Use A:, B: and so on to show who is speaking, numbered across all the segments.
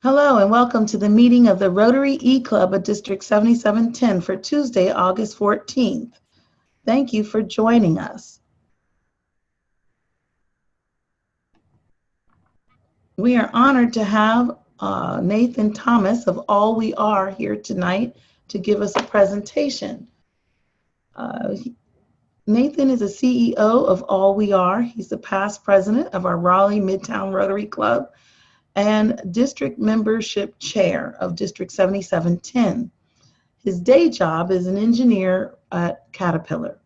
A: Hello and welcome to the meeting of the Rotary E-Club of District 7710 for Tuesday, August 14th. Thank you for joining us. We are honored to have Nathan Thomas of All We Are here tonight to give us a presentation. Nathan is a CEO of All We Are. He's the past president of our Raleigh Midtown Rotary Club and district membership chair of District 7710. His day job is an engineer at Caterpillar.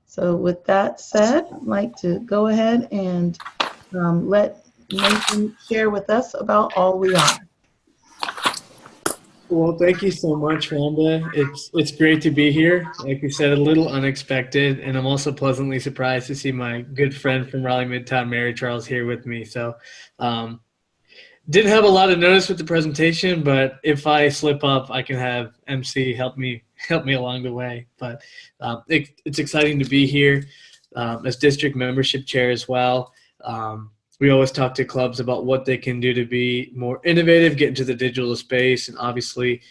A: So with that said, I'd like to go ahead and let Nathan share with us about All We Are.
B: Well, thank you so much, Wanda. It's great to be here. Like you said, a little unexpected, and I'm also pleasantly surprised to see my good friend from Raleigh Midtown, Mary Charles, here with me. So, didn't have a lot of notice with the presentation, but if I slip up, I can have MC help me along the way. But it's exciting to be here as district membership chair as well. We always talk to clubs about what they can do to be more innovative, get into the digital space, and obviously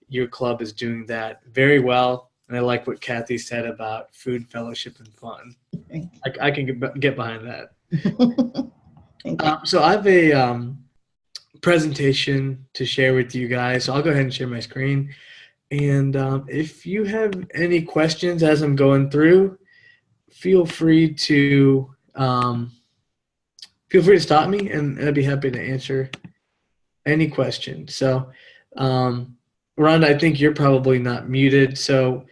B: your club is doing that very well. And I like what Kathy said about food, fellowship, and fun. I can get behind that. So I have a presentation to share with you guys. So I'll go ahead and share my screen. And if you have any questions as I'm going through, feel free to stop me, and I'd be happy to answer any questions. So, Rhonda, I think you're probably not muted. So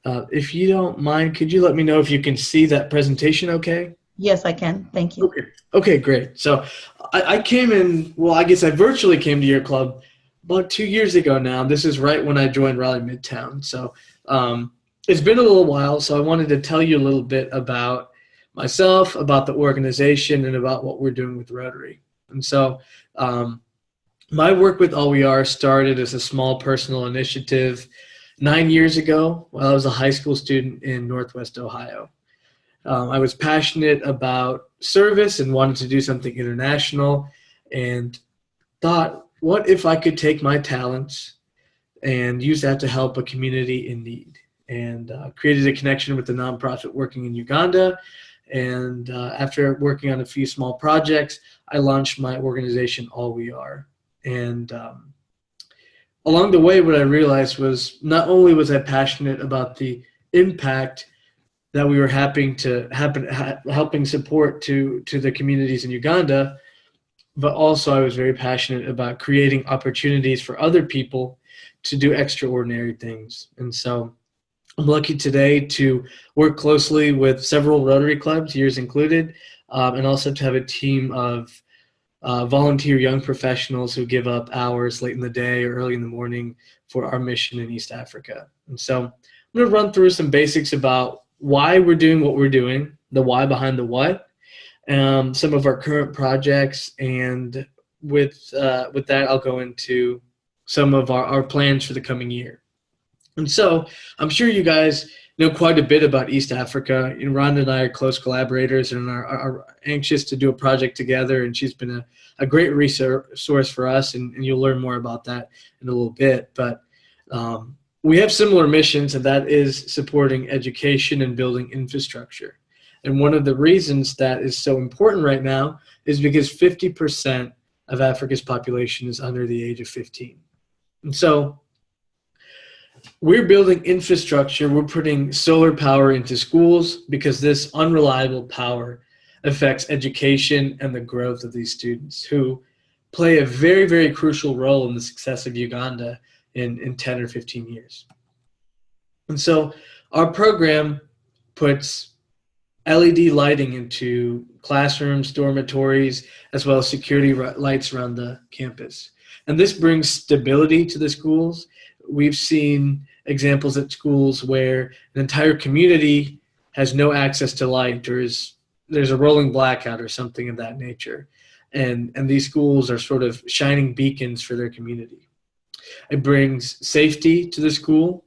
B: if you don't mind, could you let me know if you can see that presentation okay?
A: Yes, I can. Thank you.
B: Okay, great. So I came in, well, I guess I virtually came to your club about 2 years ago now. This is right when I joined Raleigh Midtown. So it's been a little while, so I wanted to tell you a little bit about myself, about the organization, and about what we're doing with Rotary. And so my work with All We Are started as a small personal initiative 9 years ago while I was a high school student in Northwest Ohio. I was passionate about service and wanted to do something international, and thought, what if I could take my talents and use that to help a community in need? And created a connection with a nonprofit working in Uganda. And after working on a few small projects, I launched my organization, All We Are. And along the way, what I realized was not only was I passionate about the impact that we were helping support to the communities in Uganda, but also I was very passionate about creating opportunities for other people to do extraordinary things. And so I'm lucky today to work closely with several Rotary clubs, yours included, and also to have a team of volunteer young professionals who give up hours late in the day or early in the morning for our mission in East Africa. And so I'm going to run through some basics about why we're doing what we're doing, the why behind the what, some of our current projects, and with that, I'll go into some of our plans for the coming year. And so I'm sure you guys know quite a bit about East Africa. Rhonda and I are close collaborators and are anxious to do a project together, and she's been a great resource for us, and you'll learn more about that in a little bit. But we have similar missions, and that is supporting education and building infrastructure. And one of the reasons that is so important right now is because 50% of Africa's population is under the age of 15. And so we're building infrastructure. We're putting solar power into schools because this unreliable power affects education and the growth of these students, who play a very, very crucial role in the success of Uganda in 10 or 15 years. And so our program puts LED lighting into classrooms, dormitories, as well as security lights around the campus. And this brings stability to the schools. We've seen examples at schools where an entire community has no access to light, or there's a rolling blackout or something of that nature. And these schools are sort of shining beacons for their community. It brings safety to the school,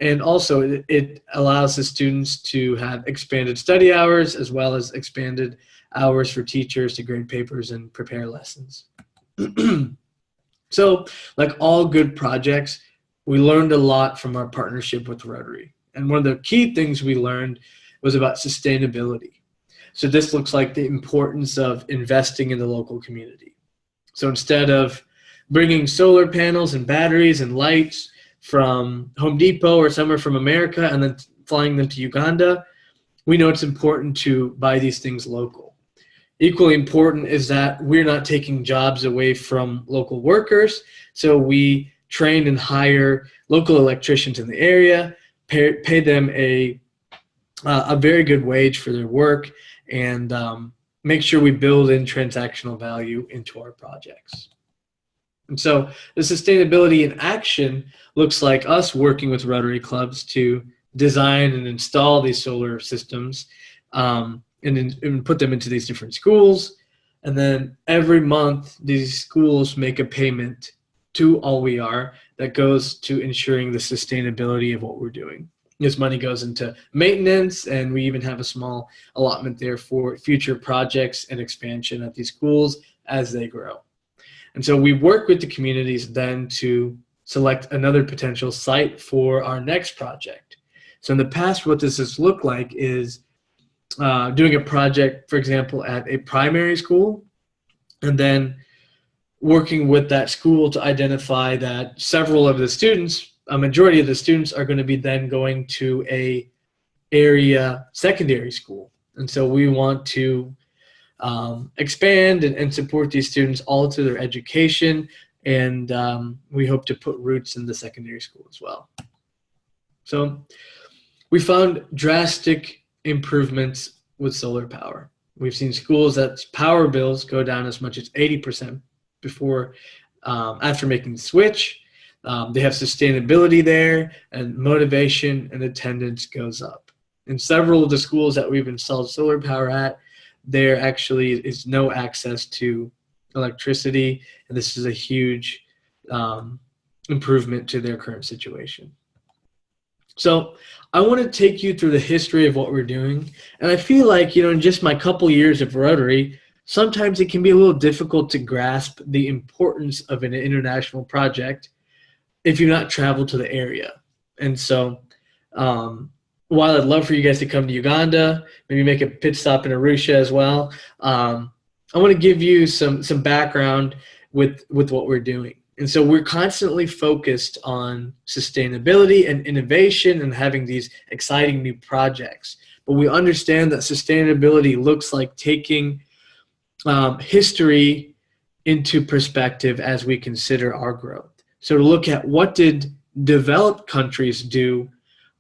B: and also it allows the students to have expanded study hours as well as expanded hours for teachers to grade papers and prepare lessons. So, like all good projects, we learned a lot from our partnership with Rotary. And one of the key things we learned was about sustainability. So this looks like the importance of investing in the local community. So instead of bringing solar panels and batteries and lights from Home Depot or somewhere from America and then flying them to Uganda, we know it's important to buy these things local. Equally important is that we're not taking jobs away from local workers, so we train and hire local electricians in the area, pay them a very good wage for their work, and make sure we build in transactional value into our projects. And so the sustainability in action looks like us working with Rotary clubs to design and install these solar systems and put them into these different schools. And then every month, these schools make a payment to All We Are that goes to ensuring the sustainability of what we're doing. This money goes into maintenance, and we even have a small allotment there for future projects and expansion at these schools as they grow. And so we work with the communities then to select another potential site for our next project. So in the past, what this has looked like is doing a project, for example, at a primary school, and then working with that school to identify that several of the students, a majority of the students, are going to be then going to a area secondary school. And so we want to expand and support these students all through their education, and we hope to put roots in the secondary school as well. So we found drastic improvements with solar power. We've seen schools that power bills go down as much as 80% before, after making the switch. They have sustainability there, and motivation and attendance goes up. In several of the schools that we've installed solar power at, there actually is no access to electricity, and this is a huge improvement to their current situation. So I want to take you through the history of what we're doing, and I feel like, in just my couple years of Rotary, sometimes it can be a little difficult to grasp the importance of an international project if you've not traveled to the area. And so while I'd love for you guys to come to Uganda, maybe make a pit stop in Arusha as well, I want to give you some background with what we're doing. And so we're constantly focused on sustainability and innovation and having these exciting new projects. But we understand that sustainability looks like taking history into perspective as we consider our growth. So to look at what did developed countries do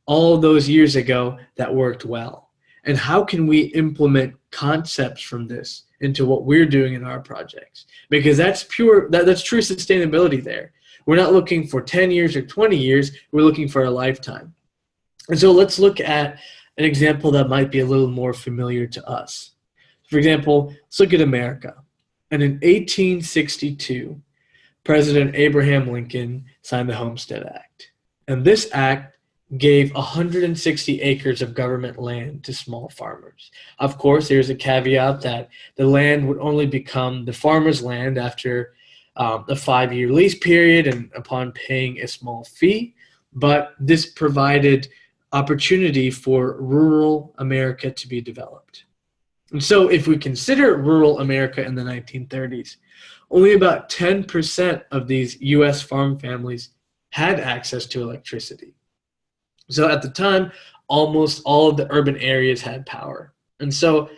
B: all those years ago that worked well, and how can we implement concepts from this into what we're doing in our projects, because that's true sustainability there. We're not looking for 10 years or 20 years, we're looking for a lifetime. And so let's look at an example that might be a little more familiar to us. For example, let's look at America. And in 1862, President Abraham Lincoln signed the Homestead Act. And this act gave 160 acres of government land to small farmers. Of course, there's a caveat that the land would only become the farmer's land after a 5-year lease period and upon paying a small fee. But this provided opportunity for rural America to be developed. And so if we consider rural America in the 1930s, only about 10% of these U.S. farm families had access to electricity. So at the time, almost all of the urban areas had power. And so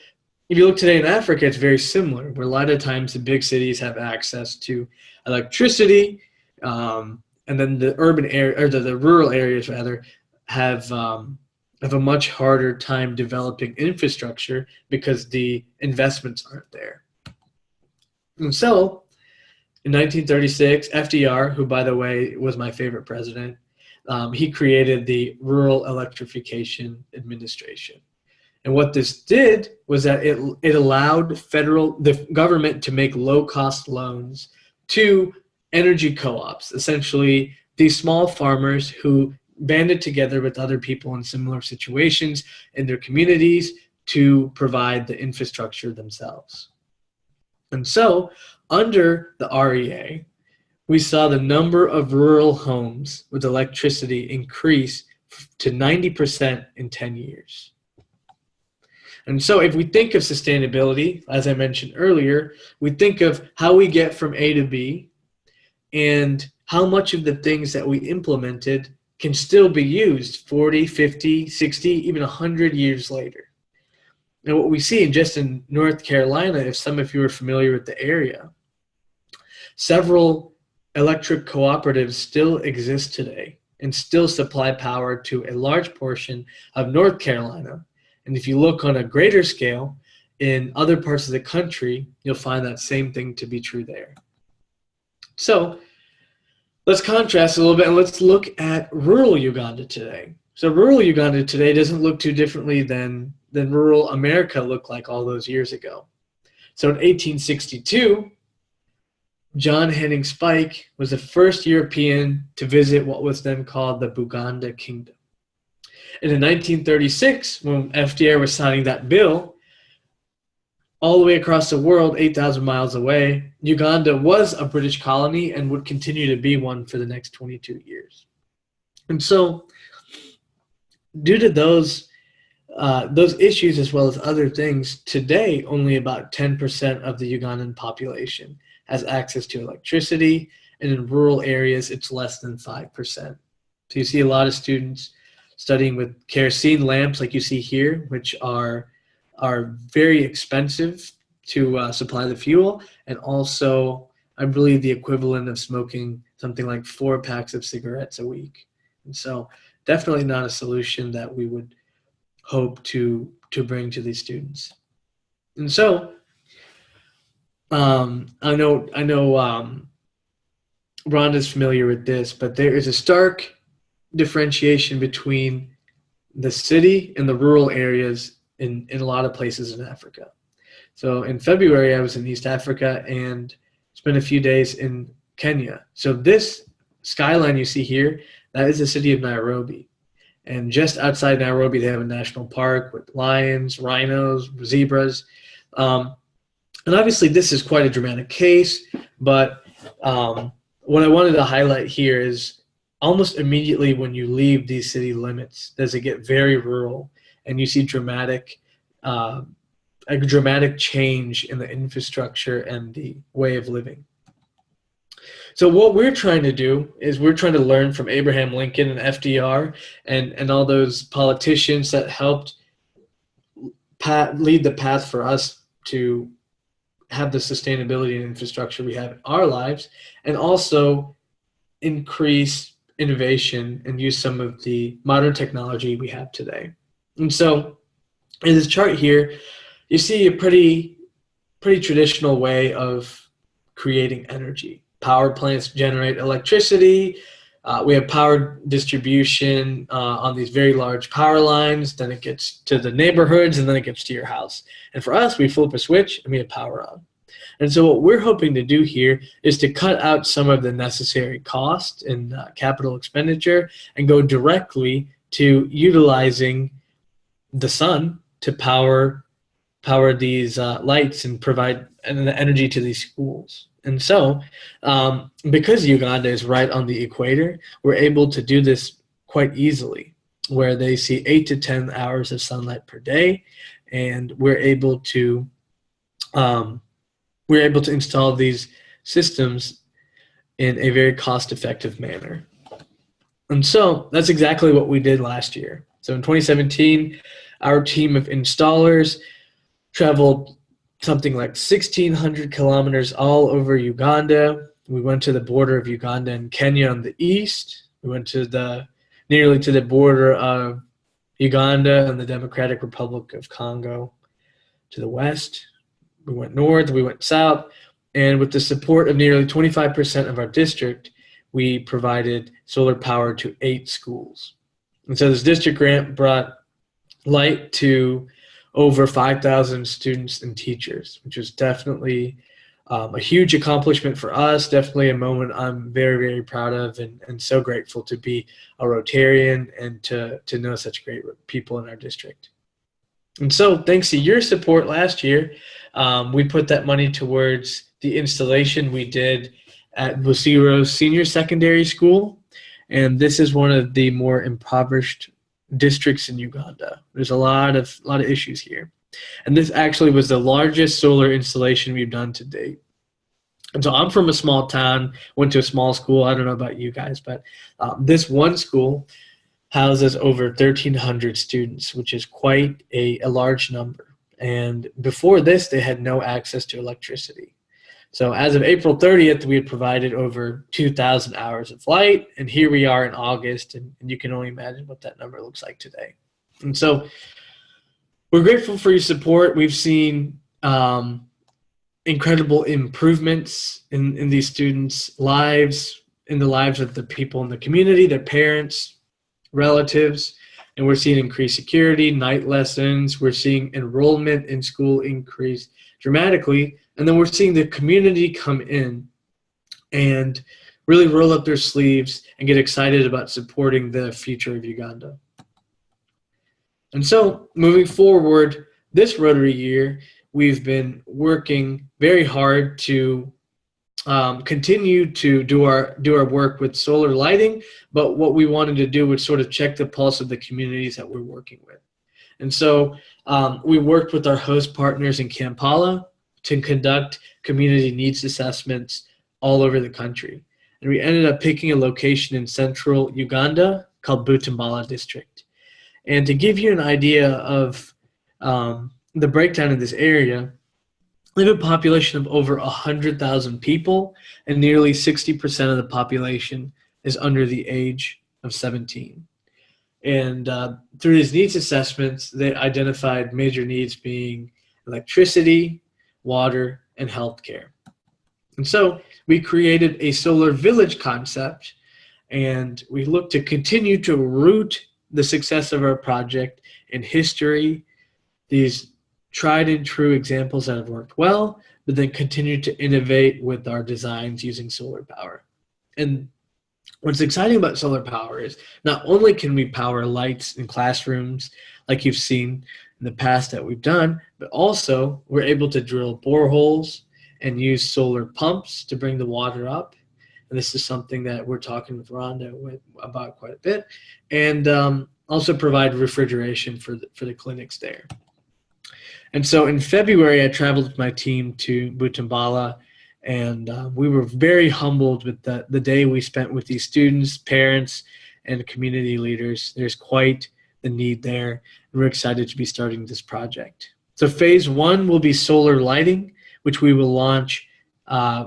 B: if you look today in Africa, it's very similar, where a lot of times the big cities have access to electricity, and then the urban area, or the rural areas rather, have a much harder time developing infrastructure because the investments aren't there. And so in 1936, FDR, who by the way was my favorite president, he created the Rural Electrification Administration. And what this did was that it allowed the government to make low-cost loans to energy co-ops, essentially these small farmers who banded together with other people in similar situations in their communities to provide the infrastructure themselves. And so under the REA, we saw the number of rural homes with electricity increase to 90% in 10 years. And so if we think of sustainability, as I mentioned earlier, we think of how we get from A to B and how much of the things that we implemented can still be used 40, 50, 60, even 100 years later. And what we see just in North Carolina, if some of you are familiar with the area, several electric cooperatives still exist today and still supply power to a large portion of North Carolina. And if you look on a greater scale in other parts of the country, you'll find that same thing to be true there. So let's contrast a little bit and let's look at rural Uganda today. So rural Uganda today doesn't look too differently than rural America looked like all those years ago. So in 1862, John Henning Spike was the first European to visit what was then called the Buganda Kingdom. And in 1936, when FDR was signing that bill, all the way across the world, 8,000 miles away, Uganda was a British colony and would continue to be one for the next 22 years. And so, due to those issues as well as other things, today only about 10% of the Ugandan population has access to electricity, and in rural areas it's less than 5%. So you see a lot of students studying with kerosene lamps like you see here, which are very expensive to supply the fuel, and also I believe the equivalent of smoking something like 4 packs of cigarettes a week. And so definitely not a solution that we would hope to bring to these students. And so I know Rhonda's familiar with this, but there is a stark differentiation between the city and the rural areas in a lot of places in Africa. So in February, I was in East Africa and spent a few days in Kenya. So this skyline you see here, that is the city of Nairobi. And just outside Nairobi, they have a national park with lions, rhinos, zebras. And obviously, this is quite a dramatic case, but what I wanted to highlight here is almost immediately when you leave these city limits, does it get very rural, and you see a dramatic change in the infrastructure and the way of living. So what we're trying to do is we're trying to learn from Abraham Lincoln and FDR and all those politicians that helped lead the path for us to have the sustainability and infrastructure we have in our lives, and also increase innovation and use some of the modern technology we have today. And so in this chart here, you see a pretty traditional way of creating energy. Power plants generate electricity. We have power distribution on these very large power lines. Then it gets to the neighborhoods, and then it gets to your house. And for us, we flip a switch, and we have power on. And so what we're hoping to do here is to cut out some of the necessary cost and capital expenditure and go directly to utilizing the sun to power these lights and provide energy to these schools. And so because Uganda is right on the equator, we're able to do this quite easily, where they see 8 to 10 hours of sunlight per day, and we're able to install these systems in a very cost-effective manner. And so that's exactly what we did last year. So in 2017, our team of installers traveled something like 1,600 kilometers all over Uganda. We went to the border of Uganda and Kenya on the east. We went to nearly to the border of Uganda and the Democratic Republic of Congo to the west. We went north, we went south, and with the support of nearly 25% of our district, we provided solar power to 8 schools. And so this district grant brought light to over 5,000 students and teachers, which was definitely a huge accomplishment for us, definitely a moment I'm very, very proud of, and so grateful to be a Rotarian and to know such great people in our district. And so thanks to your support last year, we put that money towards the installation we did at Busiro Senior Secondary School, and this is one of the more impoverished districts in Uganda. There's a lot of issues here, and this actually was the largest solar installation we've done to date. And so I'm from a small town, went to a small school. I don't know about you guys, but this one school houses over 1,300 students, which is quite a large number. And before this, they had no access to electricity. So as of April 30th, we had provided over 2,000 hours of light, and here we are in August, and you can only imagine what that number looks like today. And so we're grateful for your support. We've seen incredible improvements in these students' lives, in the lives of the people in the community, their parents, relatives, and we're seeing increased security, night lessons. We're seeing enrollment in school increase dramatically, and then we're seeing the community come in and really roll up their sleeves and get excited about supporting the future of Uganda. And so moving forward, this Rotary year, we've been working very hard to continue to do our work with solar lighting, but what we wanted to do was sort of check the pulse of the communities that we're working with. And so we worked with our host partners in Kampala to conduct community needs assessments all over the country. And we ended up picking a location in central Uganda called Butambala district. And to give you an idea of the breakdown of this area, we have a population of over 100,000 people, and nearly 60% of the population is under the age of 17. And through these needs assessments, they identified major needs being electricity, water, and healthcare. And so we created a solar village concept, and we look to continue to root the success of our project in history, these tried and true examples that have worked well, but then continue to innovate with our designs using solar power. And what's exciting about solar power is not only can we power lights in classrooms like you've seen in the past that we've done, but also we're able to drill boreholes and use solar pumps to bring the water up. And this is something that we're talking with Rhonda about quite a bit, and also provide refrigeration for the clinics there. And so in February, I traveled with my team to Butambala, and we were very humbled with the day we spent with these students, parents, and community leaders. There's quite the need there, and we're excited to be starting this project. So phase one will be solar lighting, which we will launch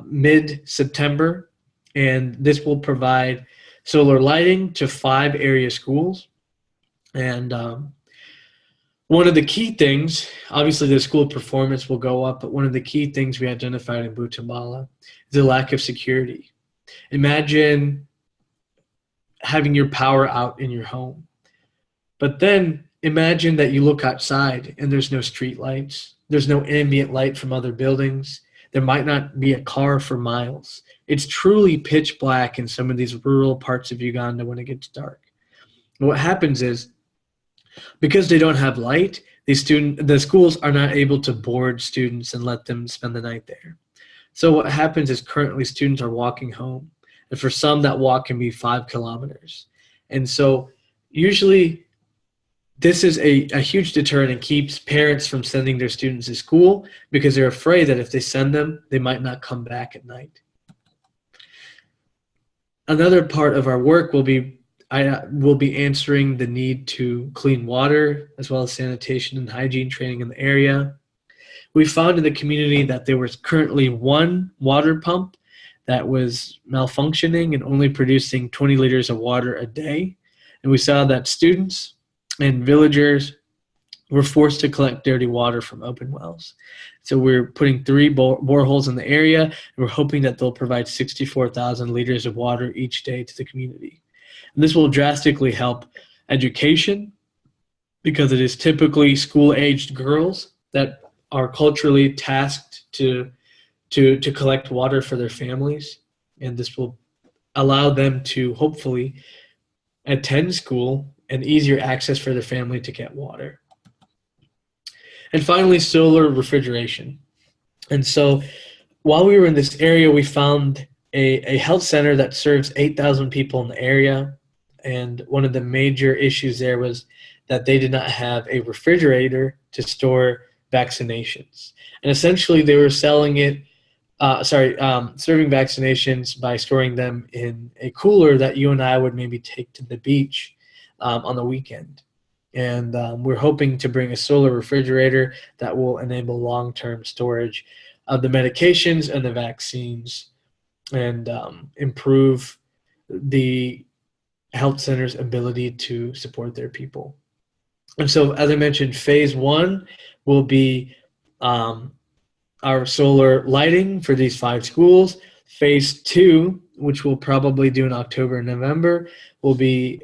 B: mid-September, and this will provide solar lighting to 5 area schools. And one of the key things, obviously the school performance will go up, but one of the key things we identified in Butambala is the lack of security. Imagine having your power out in your home, but then imagine that you look outside and there's no street lights, there's no ambient light from other buildings, there might not be a car for miles. It's truly pitch black in some of these rural parts of Uganda when it gets dark. And what happens is, because they don't have light, the schools are not able to board students and let them spend the night there. So what happens is currently students are walking home. And for some, that walk can be 5 kilometers. And so usually this is a huge deterrent and keeps parents from sending their students to school because they're afraid that if they send them, they might not come back at night. Another part of our work will be answering the need to clean water, as well as sanitation and hygiene training in the area. We found in the community that there was currently 1 water pump that was malfunctioning and only producing 20 liters of water a day. And we saw that students and villagers were forced to collect dirty water from open wells. So we're putting 3 boreholes in the area, and we're hoping that they'll provide 64,000 liters of water each day to the community. And this will drastically help education because it is typically school-aged girls that are culturally tasked to collect water for their families. And this will allow them to hopefully attend school and easier access for their family to get water. And finally, solar refrigeration. And so while we were in this area, we found a health center that serves 8,000 people in the area. And one of the major issues there was that they did not have a refrigerator to store vaccinations. And essentially, they were selling it, serving vaccinations by storing them in a cooler that you and I would maybe take to the beach on the weekend. And we're hoping to bring a solar refrigerator that will enable long-term storage of the medications and the vaccines and improve the health center's ability to support their people. And so, as I mentioned, phase one will be um, our solar lighting for these 5 schools. Phase two, which we'll probably do in October and November, will be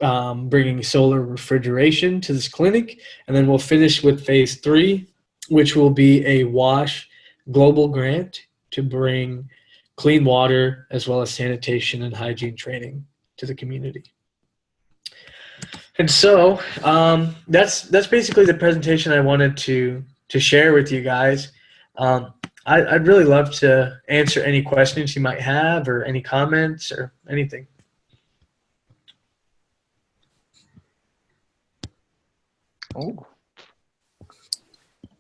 B: bringing solar refrigeration to this clinic. And then we'll finish with phase three, which will be a WASH global grant to bring clean water as well as sanitation and hygiene training to the community. And so that's basically the presentation I wanted to share with you guys. I'd really love to answer any questions you might have or any comments or anything.
C: Oh,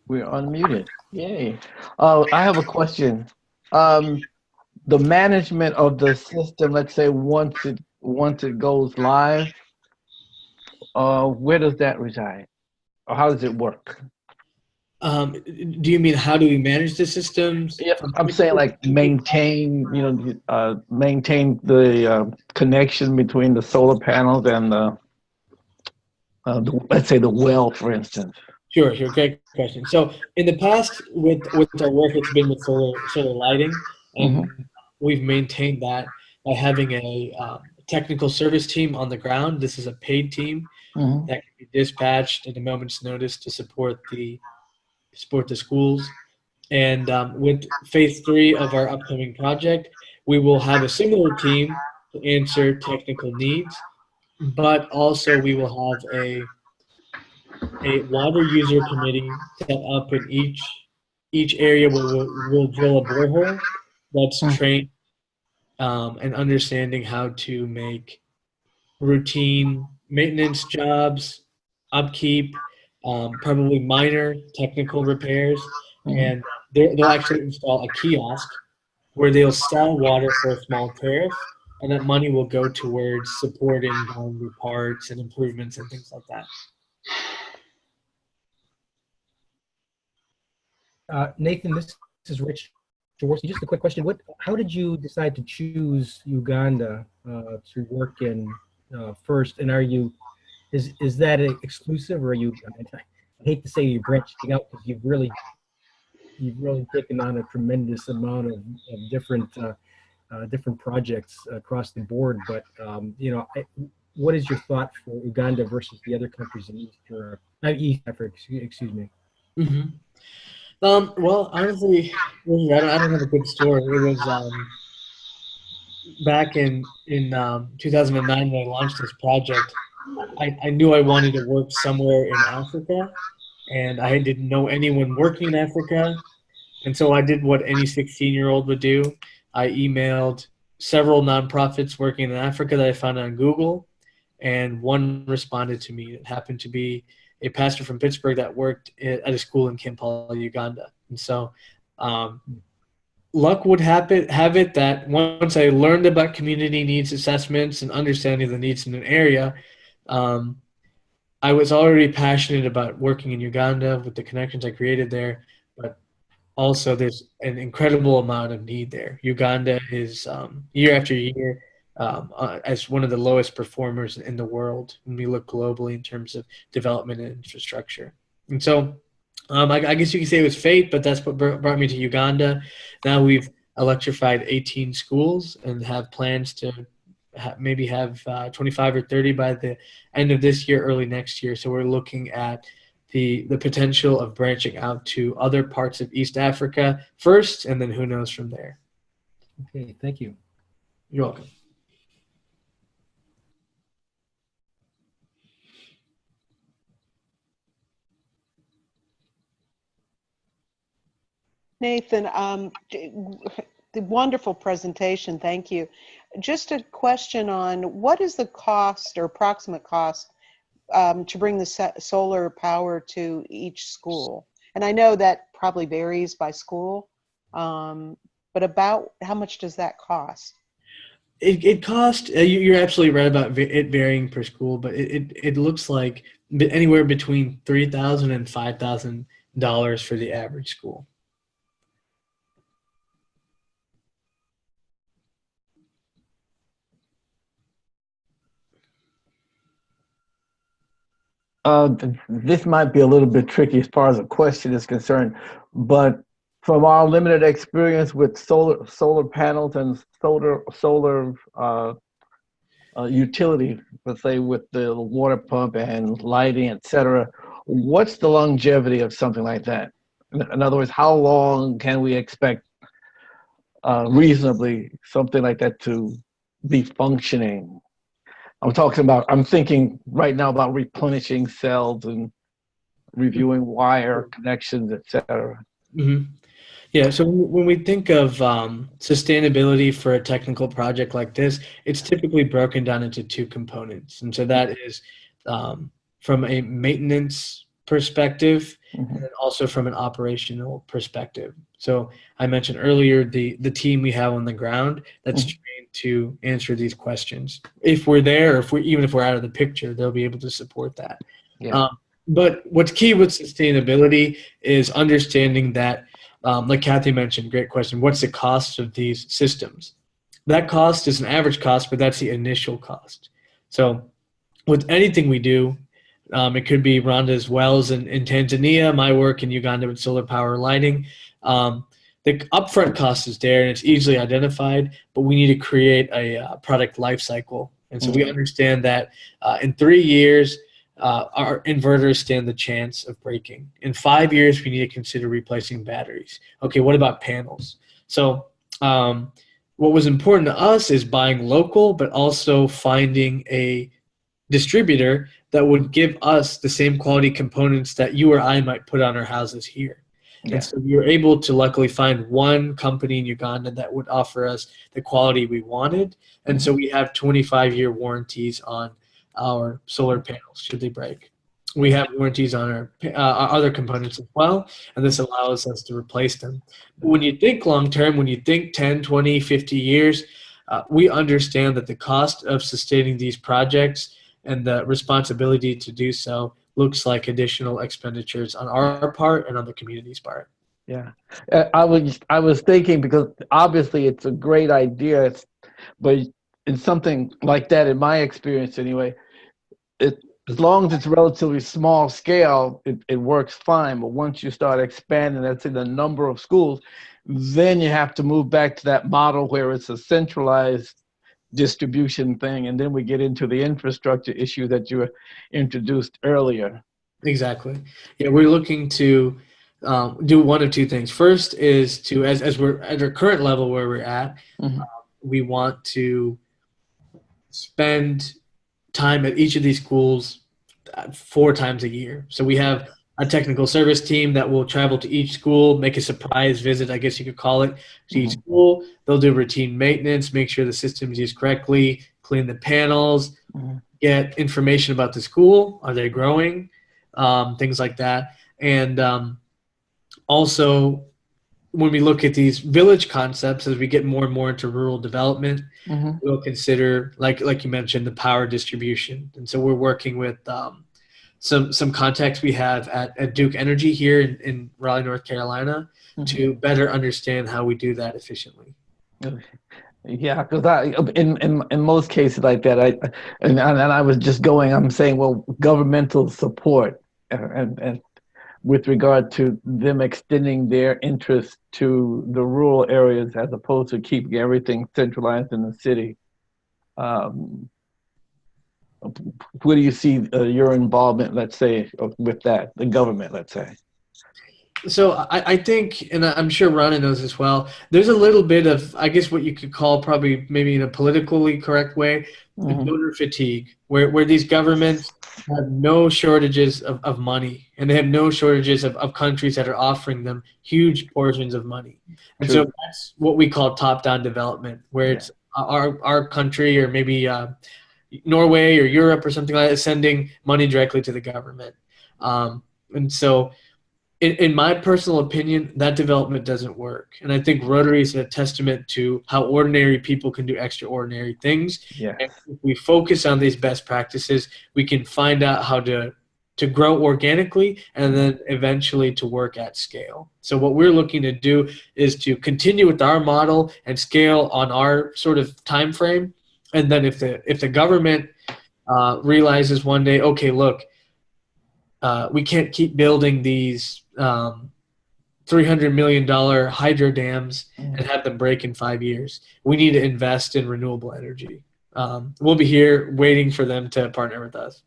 C: we're unmuted. Yay. I have a question. The management of the system, let's say once it goes live, where does that reside? Or how does it work?
B: Do you mean how do we manage the systems?
C: Yeah, I'm saying like maintain, maintain the connection between the solar panels and let's say the well, for instance.
B: Sure, great question. So in the past, with our work, it's been with solar lighting, and we've maintained that by having a technical service team on the ground. This is a paid team that can be dispatched at a moment's notice to support the schools. And with phase three of our upcoming project, we will have a similar team to answer technical needs, but also we will have a water user committee set up in each area where we'll drill a borehole that's trained and understanding how to make routine maintenance jobs, upkeep, probably minor technical repairs, and they'll actually install a kiosk where they'll sell water for a small tariff, and that money will go towards supporting buying new parts and improvements and things like that.
D: Nathan, this is Rich Jaworski. Just a quick question: how did you decide to choose Uganda to work in first? And is that exclusive, or are you? I hate to say you're branching out because you've really taken on a tremendous amount of different different projects across the board. But what is your thought for Uganda versus the other countries in East Europe? East Africa, excuse me.
B: Mm-hmm. Well, honestly, I don't have a good story. It was back in 2009 when I launched this project. I knew I wanted to work somewhere in Africa, and I didn't know anyone working in Africa. And so I did what any 16-year-old would do. I emailed several nonprofits working in Africa that I found on Google, and one responded to me. It happened to be a pastor from Pittsburgh that worked at a school in Kampala, Uganda. And so luck would have it that once I learned about community needs assessments and understanding the needs in an area, I was already passionate about working in Uganda with the connections I created there, but also there's an incredible amount of need there. Uganda is year after year as one of the lowest performers in the world when we look globally in terms of development and infrastructure. And so I guess you could say it was fate, but that's what brought me to Uganda. Now we've electrified 18 schools and have plans to maybe have 25 or 30 by the end of this year, early next year. So we're looking at the potential of branching out to other parts of East Africa first, and then who knows from there.
D: Okay, thank you.
B: You're welcome.
E: Nathan, The wonderful presentation. Thank you. Just a question on what is the cost or approximate cost to bring the solar power to each school? And I know that probably varies by school, but about how much does that cost?
B: It cost, you're absolutely right about it varying per school, but it looks like anywhere between $3,000 and $5,000 for the average school.
C: This might be a little bit tricky as far as the question is concerned, but from our limited experience with solar panels and solar utility, let's say with the water pump and lighting, etc., what's the longevity of something like that? In other words, how long can we expect reasonably something like that to be functioning? I'm thinking right now about replenishing cells and reviewing wire connections, etc.
B: Mm-hmm. Yeah, so when we think of sustainability for a technical project like this, it's typically broken down into two components. And so that is from a maintenance perspective and then also from an operational perspective. So I mentioned earlier the team we have on the ground that's trained to answer these questions. If we're there, or even if we're out of the picture, they'll be able to support that.
C: Yeah.
B: But what's key with sustainability is understanding that, like Kathy mentioned, great question, what's the cost of these systems? That cost is an average cost, but that's the initial cost. So with anything we do, it could be Rhonda's wells in Tanzania, my work in Uganda with solar power lighting. The upfront cost is there and it's easily identified, but we need to create a product life cycle. And so we understand that in 3 years, our inverters stand the chance of breaking. In 5 years, we need to consider replacing batteries. Okay, what about panels? So what was important to us is buying local, but also finding a distributor that would give us the same quality components that you or I might put on our houses here.
C: Yeah.
B: And so we were able to luckily find one company in Uganda that would offer us the quality we wanted. And so we have 25-year warranties on our solar panels should they break. We have warranties on our other components as well, and this allows us to replace them. But when you think long term, when you think 10, 20, 50 years, we understand that the cost of sustaining these projects and the responsibility to do so looks like additional expenditures on our part and on the community's part.
C: Yeah, I was thinking, because obviously it's a great idea, but in something like that, in my experience anyway, as long as it's relatively small scale, it works fine. But once you start expanding, let's say the number of schools, then you have to move back to that model where it's a centralized distribution thing, and then we get into the infrastructure issue that you introduced earlier.
B: Exactly. Yeah, we're looking to do one of two things. First is to, as we're at our current level where we're at, we want to spend time at each of these schools 4 times a year. So we have a technical service team that will travel to each school, make a surprise visit, I guess you could call it, to each school. They'll do routine maintenance, make sure the system's used correctly, clean the panels, get information about the school. Are they growing? Things like that. And also, when we look at these village concepts, as we get more and more into rural development, we'll consider, like you mentioned, the power distribution. And so we're working with some contacts we have at Duke Energy here in Raleigh, North Carolina, to better understand how we do that efficiently.
C: Yeah, because in most cases like that, I was just I'm saying, well, governmental support and with regard to them extending their interest to the rural areas as opposed to keeping everything centralized in the city. Where do you see your involvement, let's say, with that, the government, let's say?
B: So I think, and I'm sure Rana knows as well, there's a little bit of, I guess what you could call probably maybe in a politically correct way, donor fatigue, where these governments have no shortages of money, and they have no shortages of countries that are offering them huge portions of money. And
C: True.
B: so that's what we call top-down development, where it's our country or maybe Norway or Europe or something like that sending money directly to the government. And so in my personal opinion, that development doesn't work. And I think Rotary is a testament to how ordinary people can do extraordinary things.
C: Yeah.
B: And if we focus on these best practices, we can find out how to grow organically and then eventually to work at scale. So what we're looking to do is to continue with our model and scale on our sort of time frame. And then if the government realizes one day, okay, look, we can't keep building these $300 million hydro dams and have them break in 5 years. We need to invest in renewable energy. We'll be here waiting for them to partner with us.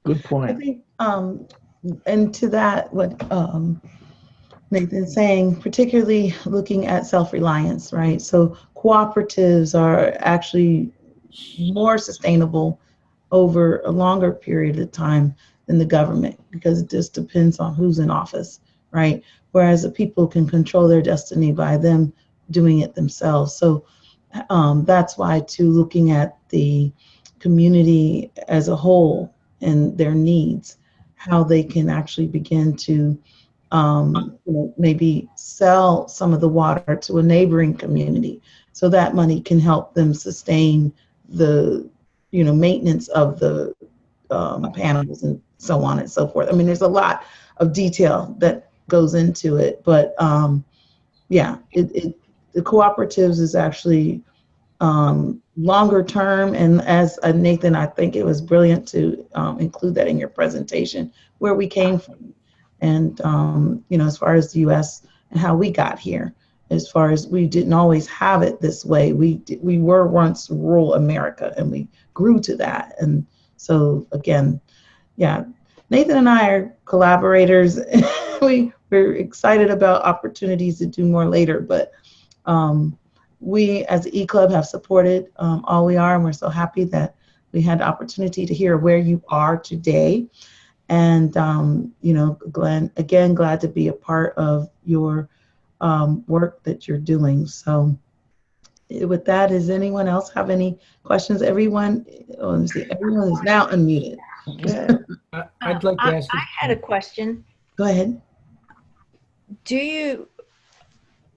C: Good
A: I
C: point.
A: think, and to that, what Nathan's saying, particularly looking at self-reliance, right? So cooperatives are actually more sustainable over a longer period of time than the government, because it just depends on who's in office, right? Whereas the people can control their destiny by them doing it themselves. So that's why, too, looking at the community as a whole and their needs, how they can actually begin to maybe sell some of the water to a neighboring community, so that money can help them sustain the maintenance of the panels and so on and so forth. I mean, there's a lot of detail that goes into it, but the cooperatives is actually longer term. And as Nathan, I think it was brilliant to include that in your presentation, where we came from, and as far as the U.S. and how we got here. As far as we didn't always have it this way, we were once rural America, and we grew to that. And so again, Nathan and I are collaborators. We're excited about opportunities to do more later, but we as the E-Club have supported All We Are, and we're so happy that we had the opportunity to hear where you are today. And Glenn, again, glad to be a part of your work that you're doing. So with that, does anyone else have any questions? Everyone, let me see, everyone is now unmuted.
D: I'd like to ask.
F: I had a question.
A: Go ahead.
F: Do you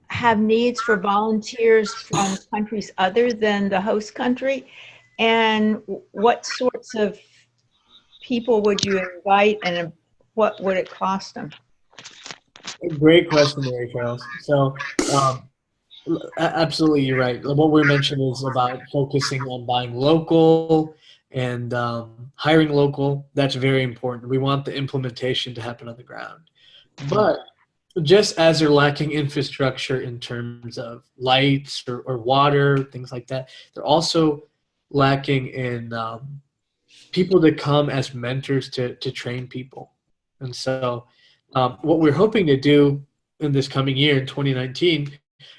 F: have needs for volunteers from countries other than the host country? And what sorts of people would you invite, and what would it cost them?
B: Great question, Mary Charles. So absolutely, you're right. What we mentioned is about focusing on buying local and hiring local. That's very important. We want the implementation to happen on the ground. But just as they're lacking infrastructure in terms of lights or water, things like that, they're also lacking in people to come as mentors to train people. And so what we're hoping to do in this coming year, in 2019,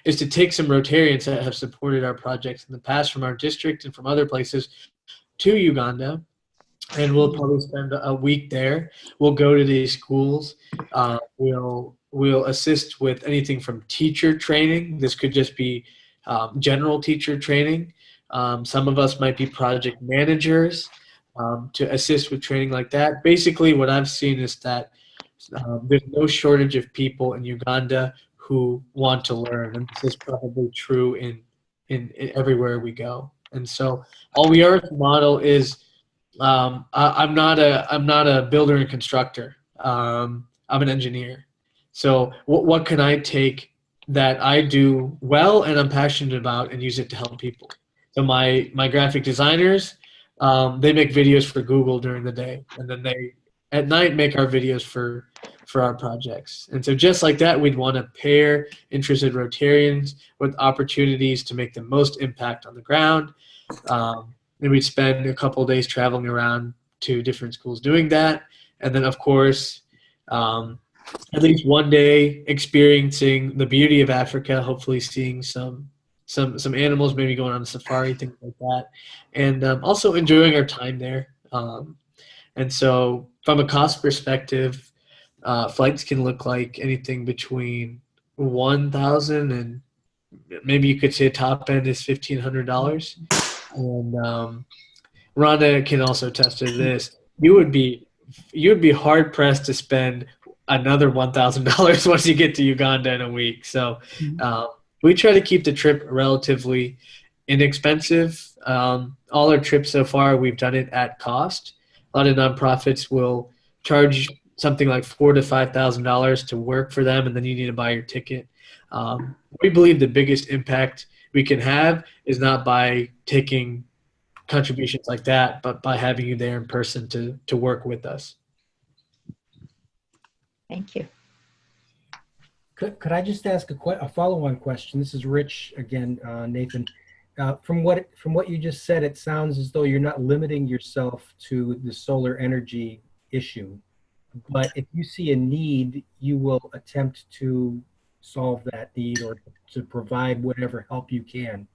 B: is to take some Rotarians that have supported our projects in the past from our district and from other places to Uganda, and we'll probably spend a week there. We'll go to these schools. We'll assist with anything from teacher training. This could just be general teacher training. Some of us might be project managers to assist with training like that. Basically, what I've seen is that there's no shortage of people in Uganda who want to learn, and this is probably true in everywhere we go. And so, All We Are model is I'm not a builder and constructor. I'm an engineer. So what can I take that I do well and I'm passionate about and use it to help people? So my graphic designers, they make videos for Google during the day, and then they at night make our videos for our projects. And so just like that, we'd want to pair interested Rotarians with opportunities to make the most impact on the ground. And we'd spend a couple of days traveling around to different schools doing that. And then, of course, at least one day experiencing the beauty of Africa, hopefully seeing some animals, maybe going on a safari, things like that, and also enjoying our time there. And so from a cost perspective, flights can look like anything between 1,000 and maybe you could say top end is $1,500. And Rhonda can also attest to this. You would be hard pressed to spend another $1,000 once you get to Uganda in a week. So we try to keep the trip relatively inexpensive. All our trips so far, we've done it at cost. A lot of nonprofits will charge something like $4,000 to $5,000 to work for them, and then you need to buy your ticket. We believe the biggest impact we can have is not by taking contributions like that, but by having you there in person to work with us.
F: Thank you.
D: Could I just ask a follow-on question? This is Rich again, Nathan. From what you just said, it sounds as though you're not limiting yourself to the solar energy issue, but if you see a need, you will attempt to solve that need or to provide whatever help you can.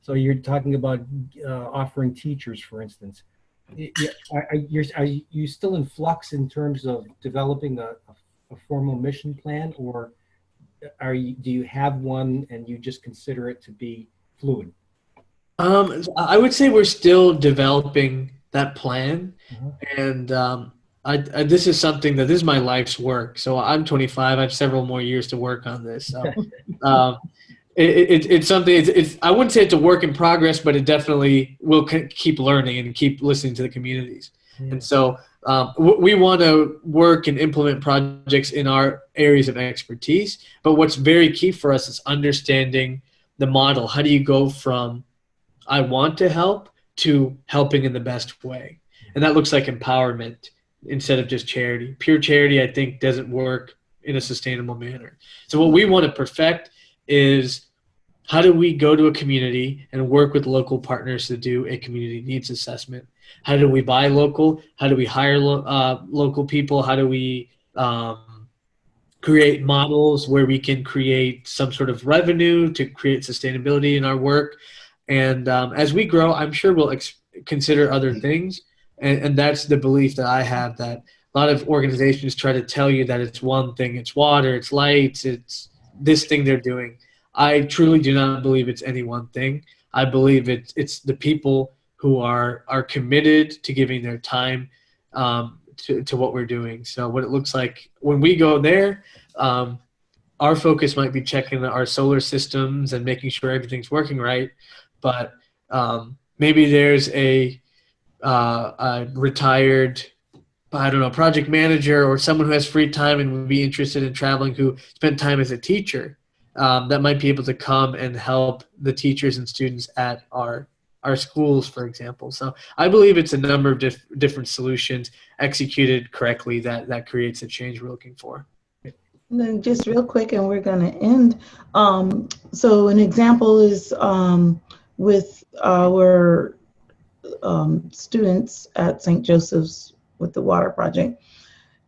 D: So you're talking about offering teachers, for instance. Are you still in flux in terms of developing a formal mission plan, or do you have one and you just consider it to be fluid?
B: I would say we're still developing that plan, and this is something this is my life's work. So I'm 25. I have several more years to work on this. So it's something. I wouldn't say it's a work in progress, but it definitely will keep learning and keep listening to the communities. And so we want to work and implement projects in our areas of expertise. But what's very key for us is understanding the model. How do you go from I want to help to helping in the best way? And that looks like empowerment instead of just charity. Pure charity, I think, doesn't work in a sustainable manner. So what we want to perfect is how do we go to a community and work with local partners to do a community needs assessment? How do we buy local? How do we hire local people? How do we create models where we can create some sort of revenue to create sustainability in our work? And as we grow, I'm sure we'll consider other things. And that's the belief that I have, that a lot of organizations try to tell you that it's one thing. It's water, it's lights, it's this thing they're doing. I truly do not believe it's any one thing. I believe it's the people who are committed to giving their time to what we're doing. So what it looks like when we go there, our focus might be checking our solar systems and making sure everything's working right. But maybe there's a retired, I don't know, project manager or someone who has free time and would be interested in traveling, who spent time as a teacher, that might be able to come and help the teachers and students at our schools, for example. So I believe it's a number of different solutions executed correctly that creates the change we're looking for.
A: And then just real quick, and we're going to end. So an example is with our students at St. Joseph's with the water project,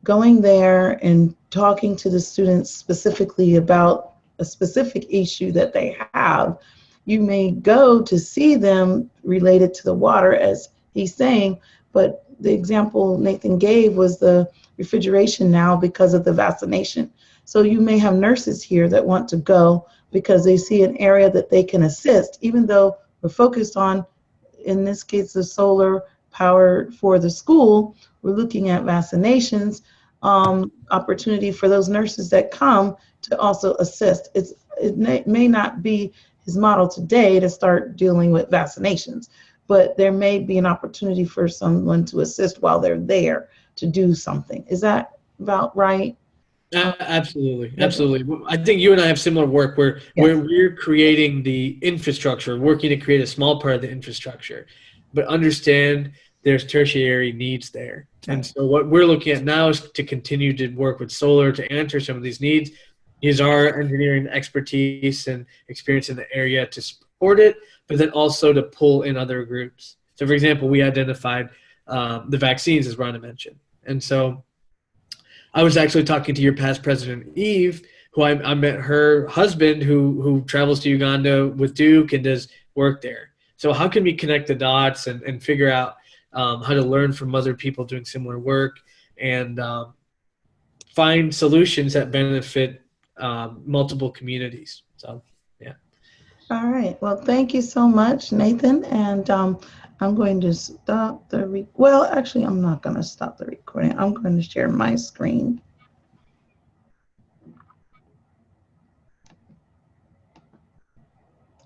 A: going there and talking to the students specifically about a specific issue that they have. You may go to see them related to the water, as he's saying, but the example Nathan gave was the refrigeration now because of the vaccination. So you may have nurses here that want to go because they see an area that they can assist, even though we're focused on, in this case, the solar power for the school. We're looking at vaccinations, opportunity for those nurses that come to also assist. It may not be his model today to start dealing with vaccinations, but there may be an opportunity for someone to assist while they're there to do something. Is that about right?
B: Absolutely. I think you and I have similar work where we're creating the infrastructure, working to create a small part of the infrastructure, but understand there's tertiary needs there. And so what we're looking at now is to continue to work with solar to answer some of these needs, use our engineering expertise and experience in the area to support it, but then also to pull in other groups. So for example, we identified the vaccines, as Rhonda mentioned. And so I was actually talking to your past president, Eve, who I met her husband who travels to Uganda with Duke and does work there. So how can we connect the dots and figure out how to learn from other people doing similar work and find solutions that benefit multiple communities. So, yeah.
A: All right. Well, thank you so much, Nathan. And I'm going to stop the well, actually, I'm not going to stop the recording. I'm going to share my screen.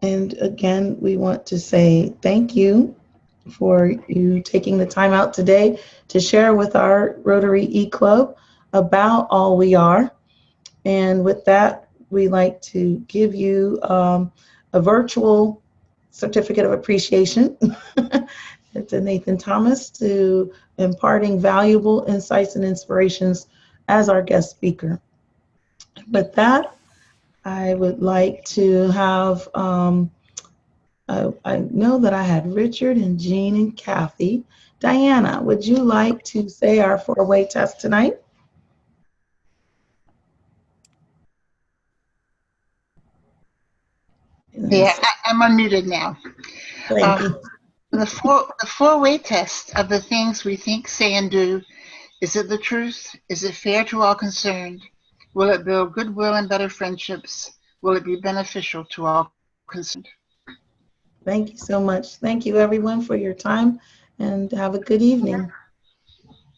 A: And again, we want to say thank you for you taking the time out today to share with our Rotary E-Club about All We Are. And with that, we like to give you a virtual certificate of appreciation to Nathan Thomas to imparting valuable insights and inspirations as our guest speaker. With that, I would like to have, I know that I had Richard and Jean and Kathy. Diana, would you like to say our four-way test tonight?
G: Yeah, I'm unmuted now.
A: Thank you.
G: The four-way test of the things we think, say, and do. Is it the truth? Is it fair to all concerned? Will it build goodwill and better friendships? Will it be beneficial to all concerned?
A: Thank you so much. Thank you, everyone, for your time, and have a good evening.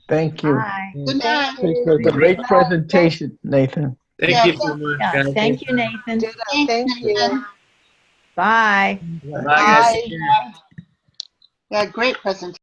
C: Thank you.
F: Bye.
G: Good night.
C: Thanks for the great presentation, Nathan.
B: Thank you so much,
F: Yeah,
B: guys.
F: thank you, Nathan.
E: Thank you.
F: Bye.
B: Bye, guys.
G: Bye. Yeah, great presentation.